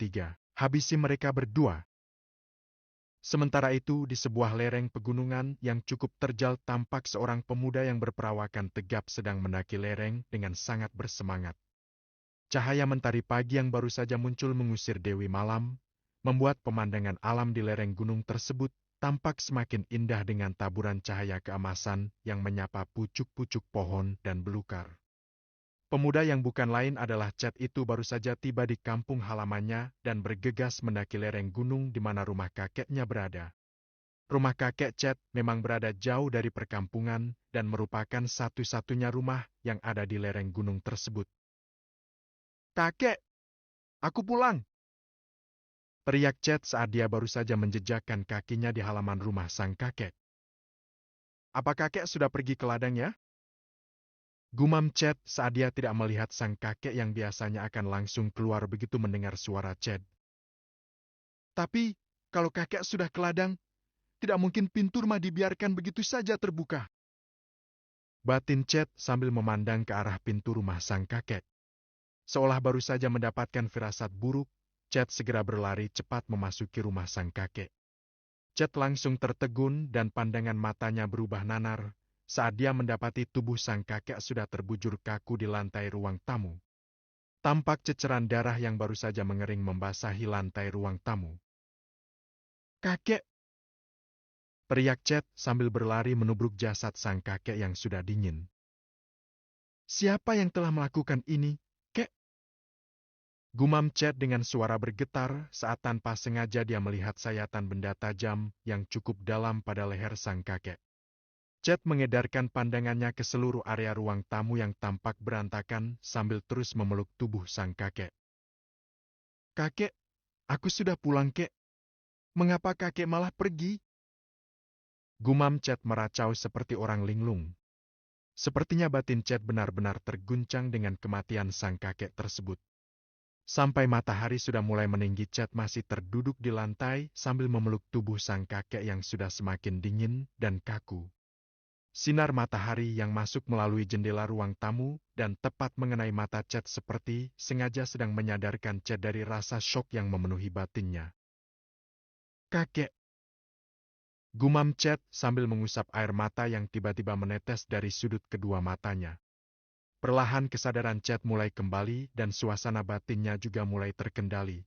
bertiga. Habisi mereka berdua. Sementara itu, di sebuah lereng pegunungan yang cukup terjal tampak seorang pemuda yang berperawakan tegap sedang mendaki lereng dengan sangat bersemangat. Cahaya mentari pagi yang baru saja muncul mengusir Dewi Malam, membuat pemandangan alam di lereng gunung tersebut tampak semakin indah dengan taburan cahaya keemasan yang menyapa pucuk-pucuk pohon dan belukar. Pemuda yang bukan lain adalah Chad itu baru saja tiba di kampung halamannya dan bergegas mendaki lereng gunung di mana rumah kakeknya berada. Rumah kakek Chad memang berada jauh dari perkampungan dan merupakan satu-satunya rumah yang ada di lereng gunung tersebut. "Kakek, aku pulang!" teriak Chad saat dia baru saja menjejakkan kakinya di halaman rumah sang kakek. "Apa kakek sudah pergi ke ladang ya?" Gumam Chad saat dia tidak melihat sang kakek yang biasanya akan langsung keluar begitu mendengar suara Chad. "Tapi, kalau kakek sudah ke ladang, tidak mungkin pintu rumah dibiarkan begitu saja terbuka," batin Chad sambil memandang ke arah pintu rumah sang kakek. Seolah baru saja mendapatkan firasat buruk, Chad segera berlari cepat memasuki rumah sang kakek. Chad langsung tertegun dan pandangan matanya berubah nanar saat dia mendapati tubuh sang kakek sudah terbujur kaku di lantai ruang tamu. Tampak ceceran darah yang baru saja mengering membasahi lantai ruang tamu. "Kakek!" teriak Chad sambil berlari menubruk jasad sang kakek yang sudah dingin. "Siapa yang telah melakukan ini, kek?" Gumam Chad dengan suara bergetar saat tanpa sengaja dia melihat sayatan benda tajam yang cukup dalam pada leher sang kakek. Chad mengedarkan pandangannya ke seluruh area ruang tamu yang tampak berantakan sambil terus memeluk tubuh sang kakek. "Kakek, aku sudah pulang, kek. Mengapa kakek malah pergi?" Gumam Chad meracau seperti orang linglung. Sepertinya batin Chad benar-benar terguncang dengan kematian sang kakek tersebut. Sampai matahari sudah mulai meninggi, Chad masih terduduk di lantai sambil memeluk tubuh sang kakek yang sudah semakin dingin dan kaku. Sinar matahari yang masuk melalui jendela ruang tamu dan tepat mengenai mata Chad seperti sengaja sedang menyadarkan Chad dari rasa syok yang memenuhi batinnya. "Kakek!" gumam Chad sambil mengusap air mata yang tiba-tiba menetes dari sudut kedua matanya. Perlahan kesadaran Chad mulai kembali dan suasana batinnya juga mulai terkendali.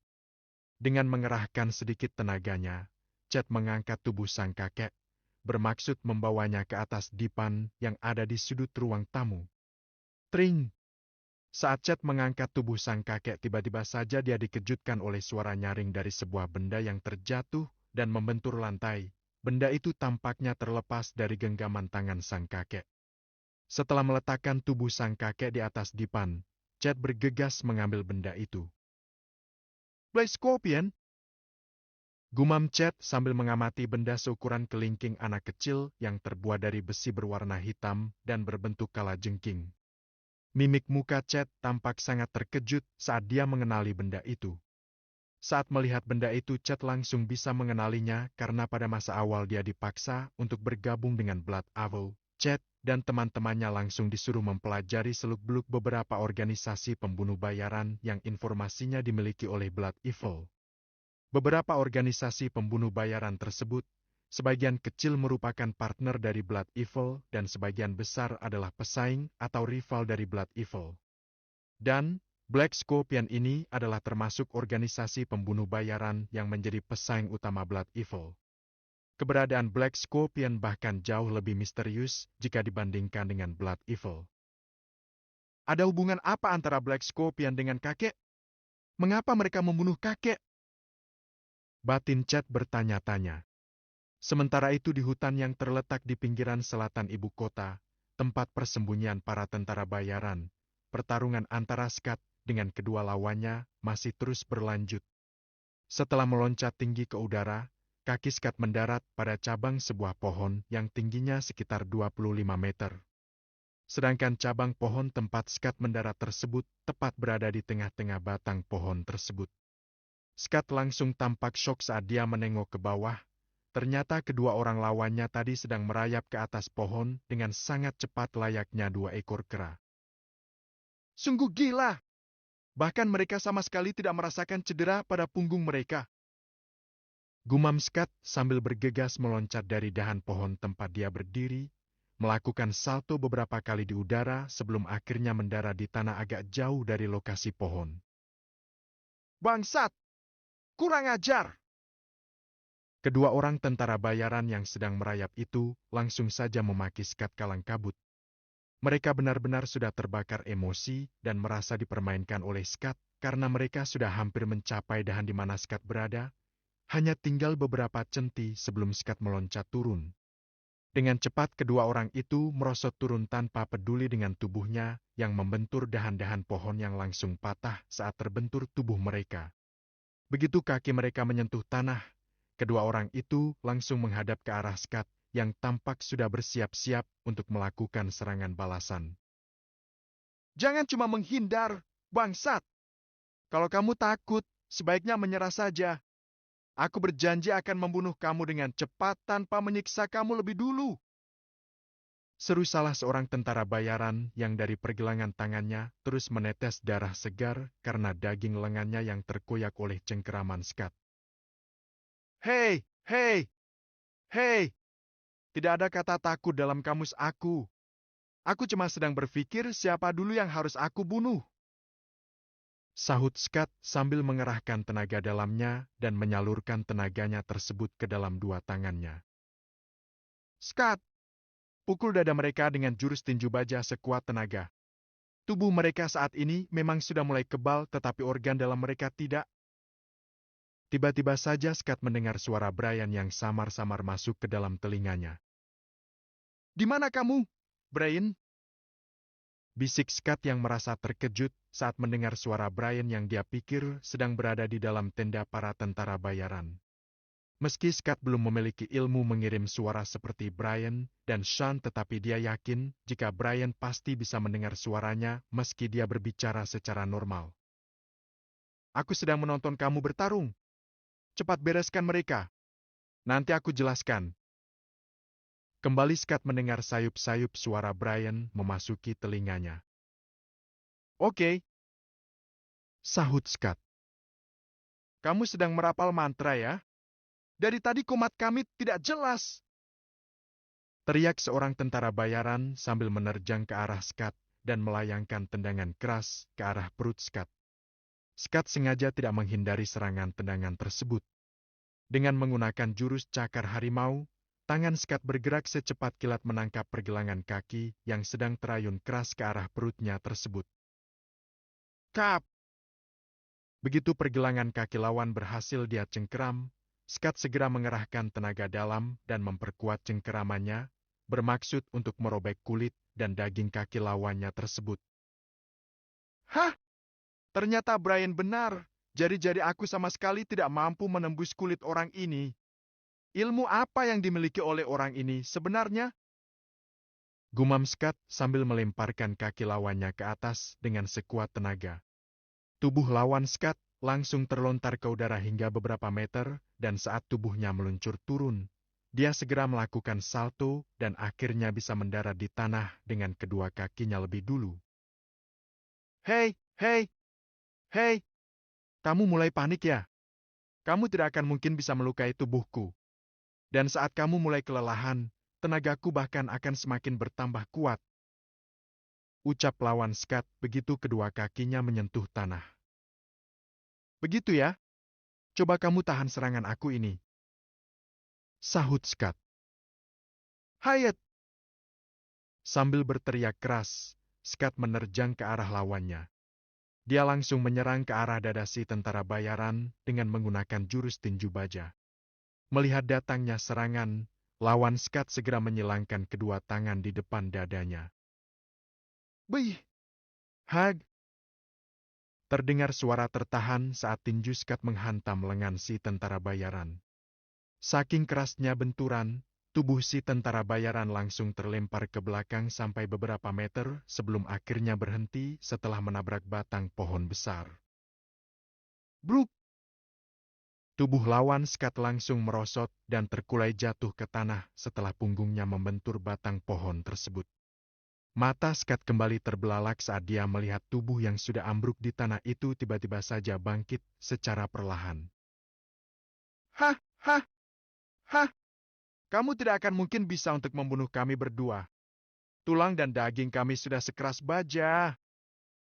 Dengan mengerahkan sedikit tenaganya, Chad mengangkat tubuh sang kakek, bermaksud membawanya ke atas dipan yang ada di sudut ruang tamu. Tring! Saat Chad mengangkat tubuh sang kakek, tiba-tiba saja dia dikejutkan oleh suara nyaring dari sebuah benda yang terjatuh dan membentur lantai. Benda itu tampaknya terlepas dari genggaman tangan sang kakek. Setelah meletakkan tubuh sang kakek di atas dipan, Chad bergegas mengambil benda itu. "Black Scorpion!" gumam Chad sambil mengamati benda seukuran kelingking anak kecil yang terbuat dari besi berwarna hitam dan berbentuk kalajengking. Mimik muka Chad tampak sangat terkejut saat dia mengenali benda itu. Saat melihat benda itu, Chad langsung bisa mengenalinya karena pada masa awal dia dipaksa untuk bergabung dengan Blood Evil. Chad dan teman-temannya langsung disuruh mempelajari seluk-beluk beberapa organisasi pembunuh bayaran yang informasinya dimiliki oleh Blood Evil. Beberapa organisasi pembunuh bayaran tersebut, sebagian kecil merupakan partner dari Blood Evil dan sebagian besar adalah pesaing atau rival dari Blood Evil. Dan Black Scorpion ini adalah termasuk organisasi pembunuh bayaran yang menjadi pesaing utama Blood Evil. Keberadaan Black Scorpion bahkan jauh lebih misterius jika dibandingkan dengan Blood Evil. "Ada hubungan apa antara Black Scorpion dengan kakek? Mengapa mereka membunuh kakek?" batin Chad bertanya-tanya. Sementara itu di hutan yang terletak di pinggiran selatan ibu kota, tempat persembunyian para tentara bayaran, pertarungan antara Scott dengan kedua lawannya masih terus berlanjut. Setelah meloncat tinggi ke udara, kaki Scott mendarat pada cabang sebuah pohon yang tingginya sekitar 25 meter. Sedangkan cabang pohon tempat Scott mendarat tersebut tepat berada di tengah-tengah batang pohon tersebut. Scott langsung tampak syok saat dia menengok ke bawah. Ternyata kedua orang lawannya tadi sedang merayap ke atas pohon dengan sangat cepat layaknya dua ekor kera. "Sungguh gila!" Bahkan mereka sama sekali tidak merasakan cedera pada punggung mereka. Gumam Scott sambil bergegas meloncat dari dahan pohon tempat dia berdiri, melakukan salto beberapa kali di udara sebelum akhirnya mendarat di tanah agak jauh dari lokasi pohon. Bangsat! Kurang ajar! Kedua orang tentara bayaran yang sedang merayap itu langsung saja memaki Scott kalang kabut. Mereka benar-benar sudah terbakar emosi dan merasa dipermainkan oleh Scott karena mereka sudah hampir mencapai dahan di mana Scott berada, hanya tinggal beberapa centi sebelum Scott meloncat turun. Dengan cepat kedua orang itu merosot turun tanpa peduli dengan tubuhnya yang membentur dahan-dahan pohon yang langsung patah saat terbentur tubuh mereka. Begitu kaki mereka menyentuh tanah, kedua orang itu langsung menghadap ke arah Scott yang tampak sudah bersiap-siap untuk melakukan serangan balasan. Jangan cuma menghindar, bangsat! Kalau kamu takut, sebaiknya menyerah saja. Aku berjanji akan membunuh kamu dengan cepat tanpa menyiksa kamu lebih dulu. Seru salah seorang tentara bayaran yang dari pergelangan tangannya terus menetes darah segar karena daging lengannya yang terkoyak oleh cengkeraman Scott. Hei, hei, hei! Tidak ada kata takut dalam kamus aku. Aku cuma sedang berpikir siapa dulu yang harus aku bunuh. Sahut Scott sambil mengerahkan tenaga dalamnya dan menyalurkan tenaganya tersebut ke dalam dua tangannya. Scott! Pukul dada mereka dengan jurus tinju baja sekuat tenaga. Tubuh mereka saat ini memang sudah mulai kebal tetapi organ dalam mereka tidak. Tiba-tiba saja Scott mendengar suara Brian yang samar-samar masuk ke dalam telinganya. Di mana kamu, Brian? Bisik Scott yang merasa terkejut saat mendengar suara Brian yang dia pikir sedang berada di dalam tenda para tentara bayaran. Meski Scott belum memiliki ilmu mengirim suara seperti Brian dan Sean, tetapi dia yakin jika Brian pasti bisa mendengar suaranya meski dia berbicara secara normal. Aku sedang menonton kamu bertarung. Cepat bereskan mereka. Nanti aku jelaskan. Kembali Scott mendengar sayup-sayup suara Brian memasuki telinganya. Oke, sahut Scott. Kamu sedang merapal mantra ya? Dari tadi komat kami tidak jelas. Teriak seorang tentara bayaran sambil menerjang ke arah Scott dan melayangkan tendangan keras ke arah perut Scott. Scott sengaja tidak menghindari serangan tendangan tersebut. Dengan menggunakan jurus cakar harimau, tangan Scott bergerak secepat kilat menangkap pergelangan kaki yang sedang terayun keras ke arah perutnya tersebut. Kap! Begitu pergelangan kaki lawan berhasil dia cengkeram, Scott segera mengerahkan tenaga dalam dan memperkuat cengkeramannya, bermaksud untuk merobek kulit dan daging kaki lawannya tersebut. Hah? Ternyata Brian benar. Jari-jari aku sama sekali tidak mampu menembus kulit orang ini. Ilmu apa yang dimiliki oleh orang ini sebenarnya? Gumam Scott sambil melemparkan kaki lawannya ke atas dengan sekuat tenaga. Tubuh lawan Scott langsung terlontar ke udara hingga beberapa meter, dan saat tubuhnya meluncur turun, dia segera melakukan salto dan akhirnya bisa mendarat di tanah dengan kedua kakinya lebih dulu. Hei, hei, hei! Kamu mulai panik ya? Kamu tidak akan mungkin bisa melukai tubuhku. Dan saat kamu mulai kelelahan, tenagaku bahkan akan semakin bertambah kuat. Ucap lawan Scott begitu kedua kakinya menyentuh tanah. Begitu ya? Coba kamu tahan serangan aku ini. Sahut Scott. Hayat! Sambil berteriak keras, Scott menerjang ke arah lawannya. Dia langsung menyerang ke arah dada si tentara bayaran dengan menggunakan jurus tinju baja. Melihat datangnya serangan, lawan Scott segera menyilangkan kedua tangan di depan dadanya. Bih! Hag! Terdengar suara tertahan saat tinju Scott menghantam lengan si tentara bayaran. Saking kerasnya benturan, tubuh si tentara bayaran langsung terlempar ke belakang sampai beberapa meter sebelum akhirnya berhenti setelah menabrak batang pohon besar. Bruk! Tubuh lawan Scott langsung merosot dan terkulai jatuh ke tanah setelah punggungnya membentur batang pohon tersebut. Mata Scott kembali terbelalak saat dia melihat tubuh yang sudah ambruk di tanah itu tiba-tiba saja bangkit secara perlahan. Hah, hah, hah, kamu tidak akan mungkin bisa untuk membunuh kami berdua. Tulang dan daging kami sudah sekeras baja.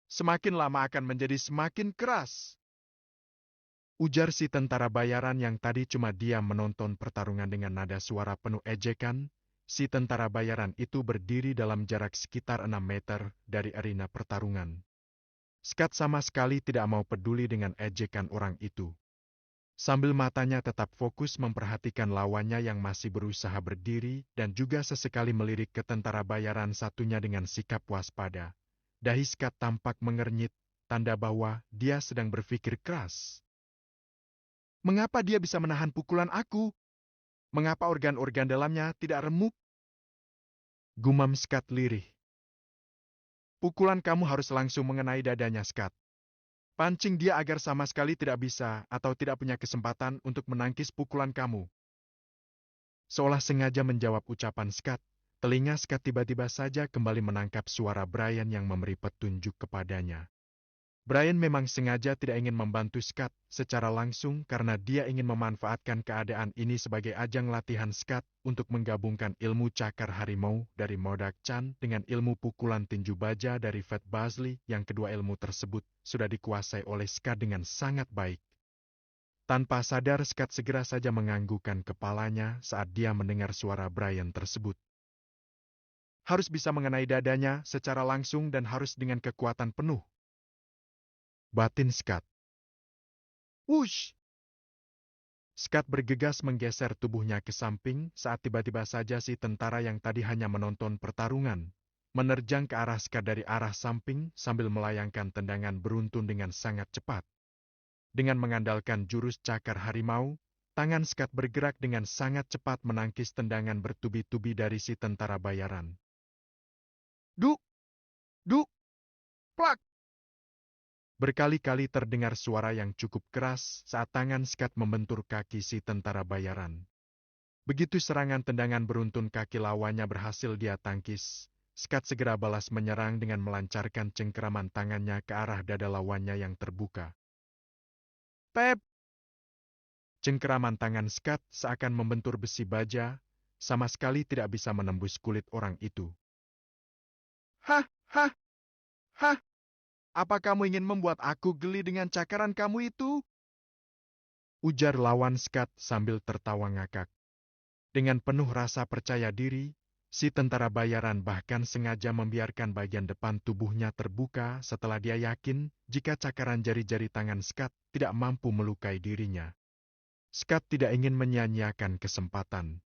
Semakin lama akan menjadi semakin keras. Ujar si tentara bayaran yang tadi cuma diam menonton pertarungan dengan nada suara penuh ejekan. Si tentara bayaran itu berdiri dalam jarak sekitar 6 meter dari arena pertarungan. Scott sama sekali tidak mau peduli dengan ejekan orang itu. Sambil matanya tetap fokus memperhatikan lawannya yang masih berusaha berdiri dan juga sesekali melirik ke tentara bayaran satunya dengan sikap waspada. Dahi Scott tampak mengernyit, tanda bahwa dia sedang berpikir keras. Mengapa dia bisa menahan pukulan aku? Mengapa organ-organ dalamnya tidak remuk? Gumam Scott lirih. Pukulan kamu harus langsung mengenai dadanya, Scott. Pancing dia agar sama sekali tidak bisa atau tidak punya kesempatan untuk menangkis pukulan kamu. Seolah sengaja menjawab ucapan Scott, telinga Scott tiba-tiba saja kembali menangkap suara Brian yang memberi petunjuk kepadanya. Brian memang sengaja tidak ingin membantu Scott secara langsung karena dia ingin memanfaatkan keadaan ini sebagai ajang latihan Scott untuk menggabungkan ilmu cakar harimau dari Modak Chan dengan ilmu pukulan tinju baja dari Fat Bazley yang kedua ilmu tersebut sudah dikuasai oleh Scott dengan sangat baik. Tanpa sadar Scott segera saja menganggukkan kepalanya saat dia mendengar suara Brian tersebut. Harus bisa mengenai dadanya secara langsung dan harus dengan kekuatan penuh. Batin Scott. Wush! Scott bergegas menggeser tubuhnya ke samping saat tiba-tiba saja si tentara yang tadi hanya menonton pertarungan, menerjang ke arah Scott dari arah samping sambil melayangkan tendangan beruntun dengan sangat cepat. Dengan mengandalkan jurus cakar harimau, tangan Scott bergerak dengan sangat cepat menangkis tendangan bertubi-tubi dari si tentara bayaran. Duk! Duk! Plak! Berkali-kali terdengar suara yang cukup keras saat tangan Scott membentur kaki si tentara bayaran. Begitu serangan tendangan beruntun kaki lawannya berhasil dia tangkis, Scott segera balas menyerang dengan melancarkan cengkeraman tangannya ke arah dada lawannya yang terbuka. Pep! Cengkeraman tangan Scott seakan membentur besi baja, sama sekali tidak bisa menembus kulit orang itu. Hah, hah, hah! Apa kamu ingin membuat aku geli dengan cakaran kamu itu? Ujar lawan Scott sambil tertawa ngakak. Dengan penuh rasa percaya diri, si tentara bayaran bahkan sengaja membiarkan bagian depan tubuhnya terbuka setelah dia yakin jika cakaran jari-jari tangan Scott tidak mampu melukai dirinya. Scott tidak ingin menyia-nyiakan kesempatan.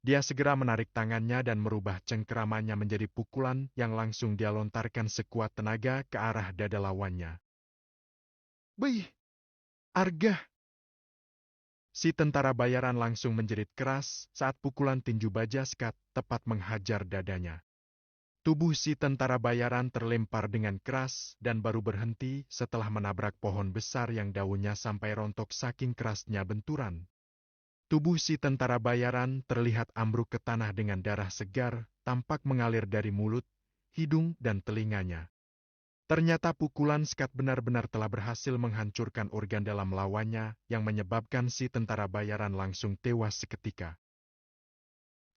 Dia segera menarik tangannya dan merubah cengkeramannya menjadi pukulan yang langsung dia lontarkan sekuat tenaga ke arah dada lawannya. Bih! Argah! Si tentara bayaran langsung menjerit keras saat pukulan tinju baja Scott tepat menghajar dadanya. Tubuh si tentara bayaran terlempar dengan keras dan baru berhenti setelah menabrak pohon besar yang daunnya sampai rontok saking kerasnya benturan. Tubuh si tentara bayaran terlihat ambruk ke tanah dengan darah segar, tampak mengalir dari mulut, hidung, dan telinganya. Ternyata pukulan Scott benar-benar telah berhasil menghancurkan organ dalam lawannya yang menyebabkan si tentara bayaran langsung tewas seketika.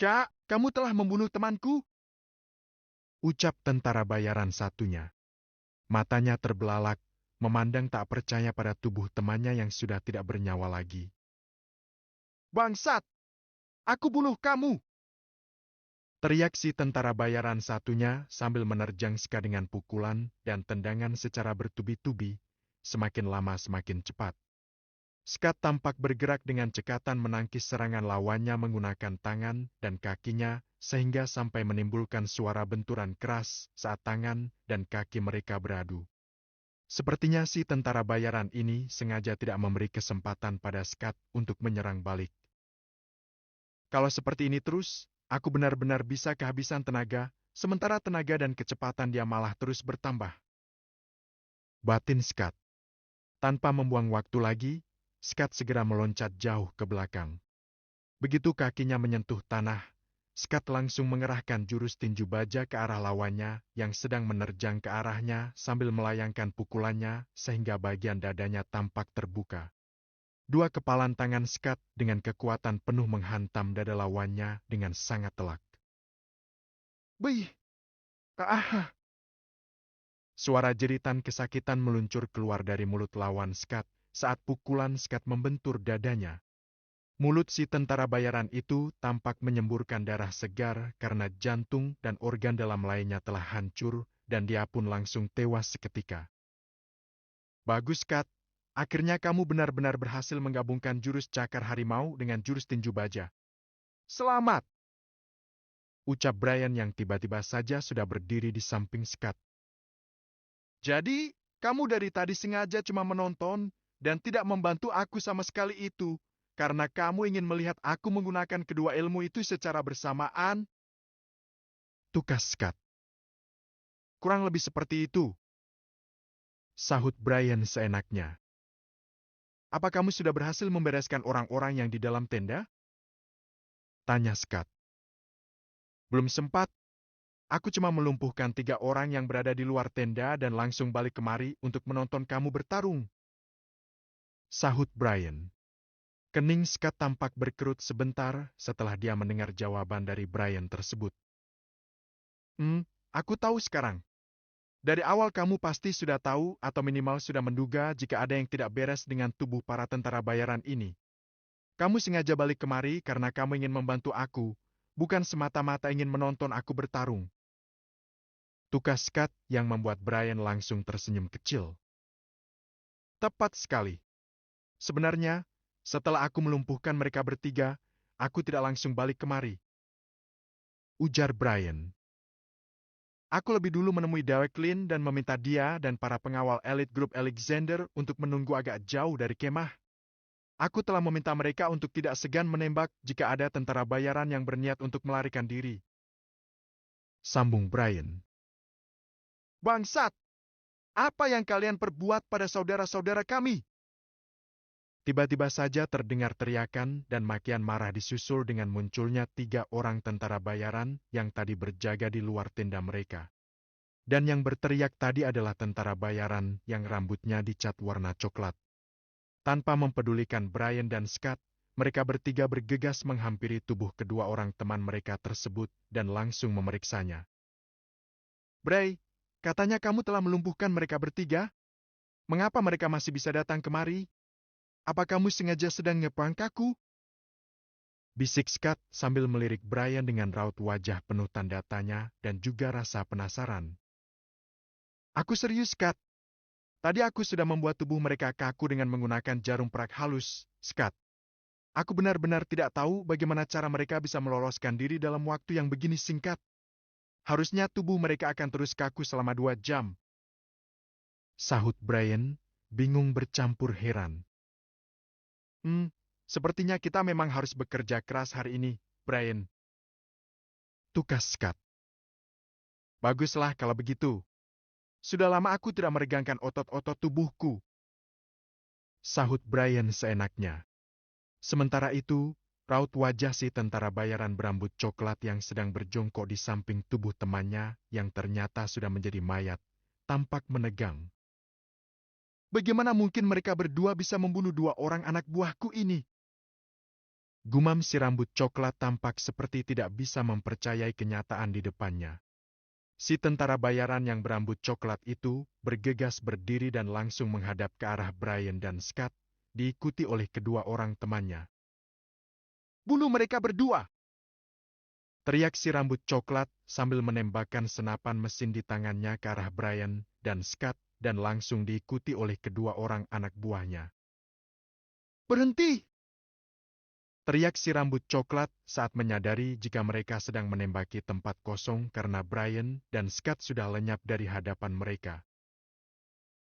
Kak, kamu telah membunuh temanku? Ucap tentara bayaran satunya. Matanya terbelalak, memandang tak percaya pada tubuh temannya yang sudah tidak bernyawa lagi. Bangsat! Aku bunuh kamu! Teriak si tentara bayaran satunya sambil menerjang Scott dengan pukulan dan tendangan secara bertubi-tubi, semakin lama semakin cepat. Scott tampak bergerak dengan cekatan menangkis serangan lawannya menggunakan tangan dan kakinya sehingga sampai menimbulkan suara benturan keras saat tangan dan kaki mereka beradu. Sepertinya si tentara bayaran ini sengaja tidak memberi kesempatan pada Scott untuk menyerang balik. Kalau seperti ini terus, aku benar-benar bisa kehabisan tenaga, sementara tenaga dan kecepatan dia malah terus bertambah. Batin Scott. Tanpa membuang waktu lagi, Scott segera meloncat jauh ke belakang. Begitu kakinya menyentuh tanah, Scott langsung mengerahkan jurus tinju baja ke arah lawannya yang sedang menerjang ke arahnya sambil melayangkan pukulannya sehingga bagian dadanya tampak terbuka. Dua kepalan tangan Scott dengan kekuatan penuh menghantam dada lawannya dengan sangat telak. "Bih! Ah!" Suara jeritan kesakitan meluncur keluar dari mulut lawan Scott saat pukulan Scott membentur dadanya. Mulut si tentara bayaran itu tampak menyemburkan darah segar karena jantung dan organ dalam lainnya telah hancur dan dia pun langsung tewas seketika. "Bagus, Kat. Akhirnya kamu benar-benar berhasil menggabungkan jurus cakar harimau dengan jurus tinju baja. Selamat!" Ucap Brian yang tiba-tiba saja sudah berdiri di samping Scott. "Jadi, kamu dari tadi sengaja cuma menonton dan tidak membantu aku sama sekali itu, karena kamu ingin melihat aku menggunakan kedua ilmu itu secara bersamaan?" Tukas Scott. "Kurang lebih seperti itu," sahut Brian seenaknya. "Apa kamu sudah berhasil membereskan orang-orang yang di dalam tenda?" tanya Scott. "Belum sempat. Aku cuma melumpuhkan 3 orang yang berada di luar tenda dan langsung balik kemari untuk menonton kamu bertarung," sahut Brian. Kening Scott tampak berkerut sebentar setelah dia mendengar jawaban dari Brian tersebut. Aku tahu sekarang. Dari awal kamu pasti sudah tahu atau minimal sudah menduga jika ada yang tidak beres dengan tubuh para tentara bayaran ini. Kamu sengaja balik kemari karena kamu ingin membantu aku, bukan semata-mata ingin menonton aku bertarung." Tukas Scott yang membuat Brian langsung tersenyum kecil. "Tepat sekali. Sebenarnya, setelah aku melumpuhkan mereka bertiga, aku tidak langsung balik kemari," ujar Brian. "Aku lebih dulu menemui Deweklin dan meminta dia dan para pengawal elit grup Alexander untuk menunggu agak jauh dari kemah. Aku telah meminta mereka untuk tidak segan menembak jika ada tentara bayaran yang berniat untuk melarikan diri," sambung Brian. "Bangsat! Apa yang kalian perbuat pada saudara-saudara kami?" Tiba-tiba saja terdengar teriakan dan makian marah disusul dengan munculnya 3 orang tentara bayaran yang tadi berjaga di luar tenda mereka. Dan yang berteriak tadi adalah tentara bayaran yang rambutnya dicat warna coklat. Tanpa mempedulikan Brian dan Scott, mereka bertiga bergegas menghampiri tubuh kedua orang teman mereka tersebut dan langsung memeriksanya. "Bray, katanya kamu telah melumpuhkan mereka bertiga? Mengapa mereka masih bisa datang kemari? Apa kamu sengaja sedang ngeprank aku?" bisik Scott sambil melirik Brian dengan raut wajah penuh tanda tanya dan juga rasa penasaran. "Aku serius, Scott. Tadi aku sudah membuat tubuh mereka kaku dengan menggunakan jarum perak halus, Scott. Aku benar-benar tidak tahu bagaimana cara mereka bisa meloloskan diri dalam waktu yang begini singkat. Harusnya tubuh mereka akan terus kaku selama 2 jam." Sahut Brian, bingung bercampur heran. Sepertinya kita memang harus bekerja keras hari ini, Brian," tukas Scott. "Baguslah kalau begitu. Sudah lama aku tidak meregangkan otot-otot tubuhku," sahut Brian seenaknya. Sementara itu, raut wajah si tentara bayaran berambut coklat yang sedang berjongkok di samping tubuh temannya yang ternyata sudah menjadi mayat, tampak menegang. "Bagaimana mungkin mereka berdua bisa membunuh 2 orang anak buahku ini?" Gumam si rambut coklat tampak seperti tidak bisa mempercayai kenyataan di depannya. Si tentara bayaran yang berambut coklat itu bergegas berdiri dan langsung menghadap ke arah Brian dan Scott, diikuti oleh kedua orang temannya. "Bunuh mereka berdua!" teriak si rambut coklat sambil menembakkan senapan mesin di tangannya ke arah Brian dan Scott dan langsung diikuti oleh kedua orang anak buahnya. "Berhenti!" teriak si rambut coklat saat menyadari jika mereka sedang menembaki tempat kosong karena Brian dan Scott sudah lenyap dari hadapan mereka.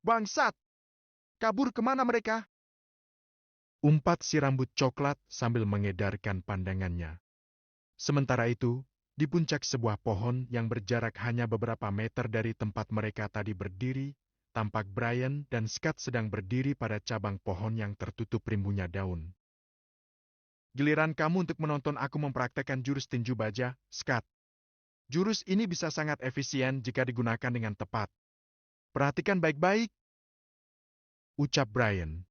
"Bangsat! Kabur kemana mereka?" umpat si rambut coklat sambil mengedarkan pandangannya. Sementara itu, di puncak sebuah pohon yang berjarak hanya beberapa meter dari tempat mereka tadi berdiri, tampak Brian dan Scott sedang berdiri pada cabang pohon yang tertutup rimbunnya daun. giliran kamu untuk menonton aku mempraktekkan jurus tinju baja, Scott. Jurus ini bisa sangat efisien jika digunakan dengan tepat. Perhatikan baik-baik, ucap Brian.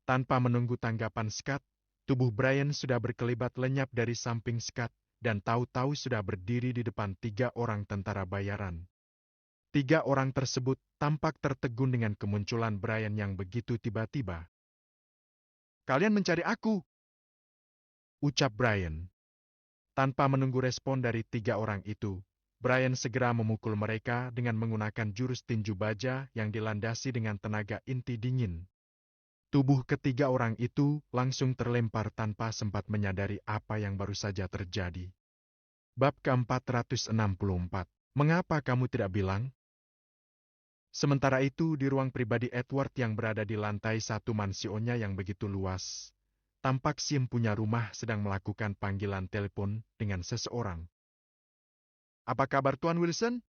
Tanpa menunggu tanggapan Scott, tubuh Brian sudah berkelibat lenyap dari samping Scott, dan tahu-tahu sudah berdiri di depan 3 orang tentara bayaran. 3 orang tersebut tampak tertegun dengan kemunculan Brian yang begitu tiba-tiba. Kalian mencari aku, ucap Brian. Tanpa menunggu respon dari 3 orang itu, Brian segera memukul mereka dengan menggunakan jurus tinju baja yang dilandasi dengan tenaga inti dingin. Tubuh ketiga orang itu langsung terlempar tanpa sempat menyadari apa yang baru saja terjadi. Bab ke-464. Mengapa kamu tidak bilang? Sementara itu di ruang pribadi Edward yang berada di lantai 1 mansionya yang begitu luas, tampak si empunya rumah sedang melakukan panggilan telepon dengan seseorang. Apa kabar Tuan Wilson?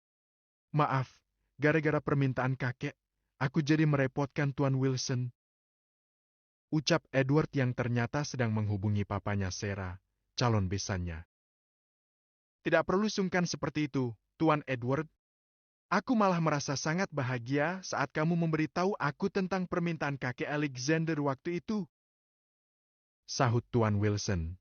Maaf, gara-gara permintaan kakek, aku jadi merepotkan Tuan Wilson. Ucap Edward yang ternyata sedang menghubungi papanya Sarah, calon besannya. Tidak perlu sungkan seperti itu, Tuan Edward. Aku malah merasa sangat bahagia saat kamu memberitahu aku tentang permintaan kakek Alexander waktu itu. Sahut Tuan Wilson.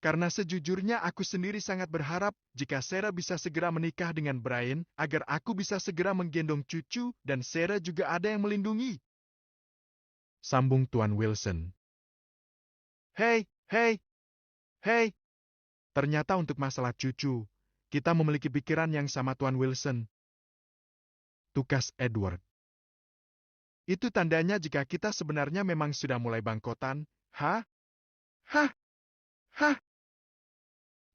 Karena sejujurnya aku sendiri sangat berharap jika Sarah bisa segera menikah dengan Brian agar aku bisa segera menggendong cucu dan Sarah juga ada yang melindungi. Sambung Tuan Wilson. Hei. Ternyata untuk masalah cucu, kita memiliki pikiran yang sama Tuan Wilson. Tukas Edward. Itu tandanya jika kita sebenarnya memang sudah mulai bangkotan, Hah?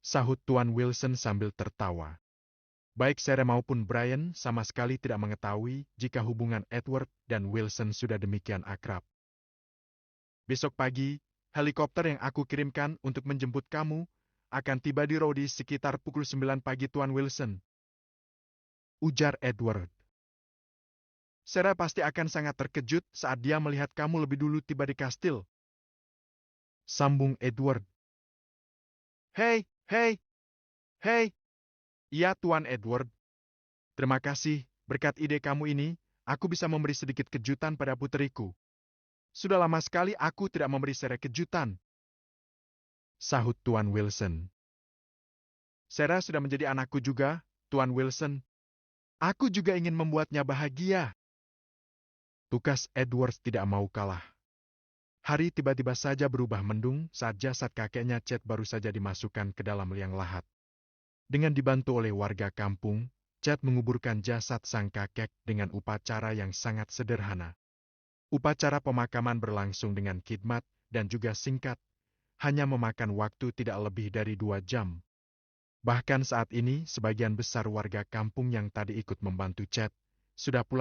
Sahut Tuan Wilson sambil tertawa. Baik Sarah maupun Brian sama sekali tidak mengetahui jika hubungan Edward dan Wilson sudah demikian akrab. Besok pagi, helikopter yang aku kirimkan untuk menjemput kamu akan tiba di Rowdy sekitar pukul 9 pagi Tuan Wilson. Ujar Edward. Sarah pasti akan sangat terkejut saat dia melihat kamu lebih dulu tiba di kastil. Sambung Edward. Hei. Iya Tuan Edward. Terima kasih, berkat ide kamu ini, aku bisa memberi sedikit kejutan pada puteriku. Sudah lama sekali aku tidak memberi Sarah kejutan. Sahut Tuan Wilson. Sarah sudah menjadi anakku juga, Tuan Wilson. Aku juga ingin membuatnya bahagia. Tukas Edward tidak mau kalah. Hari tiba-tiba saja berubah mendung saat jasad kakeknya Chet baru saja dimasukkan ke dalam liang lahat. Dengan dibantu oleh warga kampung, Chet menguburkan jasad sang kakek dengan upacara yang sangat sederhana. Upacara pemakaman berlangsung dengan khidmat dan juga singkat, hanya memakan waktu tidak lebih dari 2 jam. Bahkan saat ini, sebagian besar warga kampung yang tadi ikut membantu Chet sudah pulang